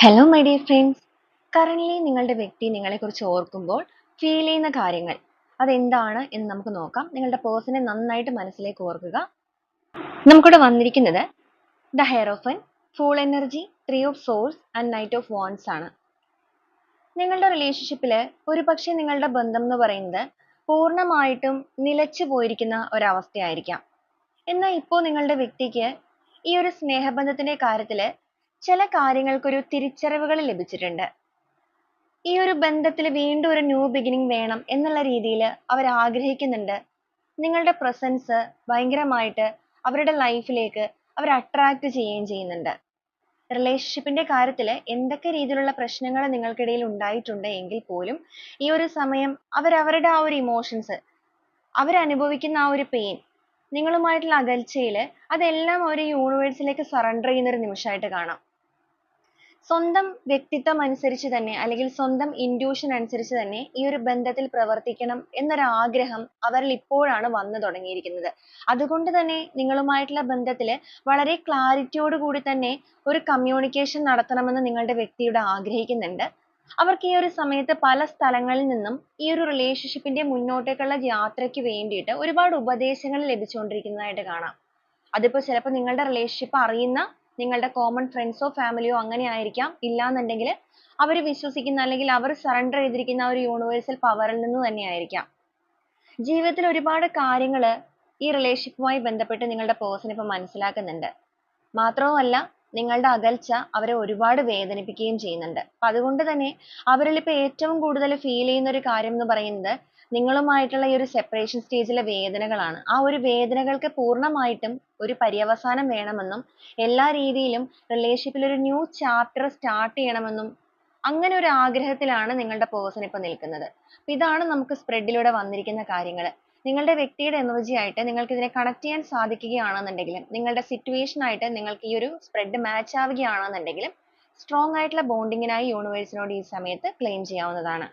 Hello my dear friends. Currently നിങ്ങളുടെ വ്യക്തി നിങ്ങളെക്കുറിച്ച് ഓർക്കുമ്പോൾ ഫീൽ ചെയ്യുന്ന കാര്യങ്ങൾ അതെന്താണ് എന്ന് നമുക്ക് നോക്കാം. നിങ്ങളുടെ പേഴ്സണെ നന്നായിട്ട് മനസ്സിലേക്ക് ഓർക്കുക. നമുക്കിവിടെ വന്നിരിക്കുന്നത് the hierophant, full energy, 3 of souls and knight of wands ആണ്. നിങ്ങളുടെ റിലേഷൻഷിപ്പിൽ ഒരുപക്ഷെ നിങ്ങളുടെ ബന്ധം എന്ന് പറയുന്നത് പൂർണ്ണമായിട്ടും നിലച്ചു പോയിരിക്കുന്ന ഒരവസ്ഥയായിരിക്കാം. എന്നാൽ ഇപ്പോൾ നിങ്ങളുടെ വ്യക്തിക്ക് ഈ ഒരു സ്നേഹബന്ധത്തിന്റെ കാര്യത്തിൽ ചില കാര്യങ്ങൾക്കൊരു തിരിച്ചറിവുകൾ ലഭിച്ചിട്ടുണ്ട്. ഈ ഒരു ബന്ധത്തിൽ വീണ്ടും ഒരു ന്യൂ ബിഗിനിങ് വേണം എന്നുള്ള രീതിയിൽ അവർ ആഗ്രഹിക്കുന്നുണ്ട്. നിങ്ങളുടെ പ്രസൻസ് ഭയങ്കരമായിട്ട് അവരുടെ ലൈഫിലേക്ക് അവർ അട്രാക്ട് ചെയ്യുകയും ചെയ്യുന്നുണ്ട്. റിലേഷൻഷിപ്പിന്റെ കാര്യത്തിൽ എന്തൊക്കെ രീതിയിലുള്ള പ്രശ്നങ്ങൾ നിങ്ങൾക്കിടയിൽ ഉണ്ടായിട്ടുണ്ട് എങ്കിൽ പോലും ഈ ഒരു സമയം അവരവരുടെ ആ ഒരു ഇമോഷൻസ്, അവരനുഭവിക്കുന്ന ആ ഒരു പെയിൻ, നിങ്ങളുമായിട്ടുള്ള അകൽച്ചയിൽ അതെല്ലാം ഒരു യൂണിവേഴ്സിലേക്ക് സറണ്ടർ ചെയ്യുന്ന ഒരു നിമിഷമായിട്ട് കാണാം. സ്വന്തം വ്യക്തിത്വം അനുസരിച്ച് തന്നെ അല്ലെങ്കിൽ സ്വന്തം ഇൻറ്റ്യൂഷൻ അനുസരിച്ച് തന്നെ ഈ ഒരു ബന്ധത്തിൽ പ്രവർത്തിക്കണം എന്നൊരു ആഗ്രഹം അവരിൽ ഇപ്പോഴാണ് വന്നു തുടങ്ങിയിരിക്കുന്നത്. അതുകൊണ്ട് തന്നെ നിങ്ങളുമായിട്ടുള്ള ബന്ധത്തിൽ വളരെ ക്ലാരിറ്റിയോട് കൂടി തന്നെ ഒരു കമ്മ്യൂണിക്കേഷൻ നടത്തണമെന്ന് നിങ്ങളുടെ വ്യക്തിയോട് ആഗ്രഹിക്കുന്നുണ്ട്. അവർക്ക് ഈ ഒരു സമയത്ത് പല സ്ഥലങ്ങളിൽ നിന്നും ഈ ഒരു റിലേഷൻഷിപ്പിന്റെ മുന്നോട്ടേക്കുള്ള യാത്രയ്ക്ക് വേണ്ടിയിട്ട് ഒരുപാട് ഉപദേശങ്ങൾ ലഭിച്ചുകൊണ്ടിരിക്കുന്നതായിട്ട് കാണാം. അതിപ്പോ ചിലപ്പോൾ നിങ്ങളുടെ റിലേഷൻഷിപ്പ് അറിയുന്ന നിങ്ങളുടെ കോമൺ ഫ്രണ്ട്സോ ഫാമിലിയോ അങ്ങനെ ആയിരിക്കാം. ഇല്ലാന്നുണ്ടെങ്കിൽ അവർ വിശ്വസിക്കുന്ന അല്ലെങ്കിൽ അവർ സറണ്ടർ ചെയ്തിരിക്കുന്ന ആ ഒരു യൂണിവേഴ്സൽ പവറിൽ നിന്ന് തന്നെ ആയിരിക്കാം. ജീവിതത്തിൽ ഒരുപാട് കാര്യങ്ങൾ ഈ റിലേഷൻഷിപ്പുമായി ബന്ധപ്പെട്ട് നിങ്ങളുടെ പേഴ്സൺ ഇപ്പൊ മനസ്സിലാക്കുന്നുണ്ട്. മാത്രവുമല്ല നിങ്ങളുടെ അകൽച്ച അവരെ ഒരുപാട് വേദനിപ്പിക്കുകയും ചെയ്യുന്നുണ്ട്. അപ്പൊ അതുകൊണ്ട് തന്നെ അവരിൽ ഇപ്പൊ ഏറ്റവും കൂടുതൽ ഫീൽ ചെയ്യുന്ന ഒരു കാര്യം എന്ന് പറയുന്നത് നിങ്ങളുമായിട്ടുള്ള ഈ ഒരു സെപ്പറേഷൻ സ്റ്റേജിലെ വേദനകളാണ്. ആ ഒരു വേദനകൾക്ക് പൂർണ്ണമായിട്ടും ഒരു പര്യവസാനം വേണമെന്നും എല്ലാ രീതിയിലും റിലേഷൻഷിപ്പിൽ ഒരു ന്യൂ ചാപ്റ്റർ സ്റ്റാർട്ട് ചെയ്യണമെന്നും അങ്ങനെ ഒരു ആഗ്രഹത്തിലാണ് നിങ്ങളുടെ പേഴ്സൺ ഇപ്പൊ നിൽക്കുന്നത്. അപ്പൊ ഇതാണ് നമുക്ക് സ്പ്രെഡിലൂടെ വന്നിരിക്കുന്ന കാര്യങ്ങൾ. നിങ്ങളുടെ വ്യക്തിയുടെ എനർജി ആയിട്ട് നിങ്ങൾക്ക് ഇതിനെ കണക്ട് ചെയ്യാൻ സാധിക്കുകയാണെന്നുണ്ടെങ്കിലും നിങ്ങളുടെ സിറ്റുവേഷൻ ആയിട്ട് നിങ്ങൾക്ക് ഈ ഒരു സ്പ്രെഡ് മാച്ച് ആവുകയാണെന്നുണ്ടെങ്കിലും സ്ട്രോങ് ആയിട്ടുള്ള ബോണ്ടിങ്ങിനായി യൂണിവേഴ്സിനോട് ഈ സമയത്ത് ക്ലെയിം ചെയ്യാവുന്നതാണ്.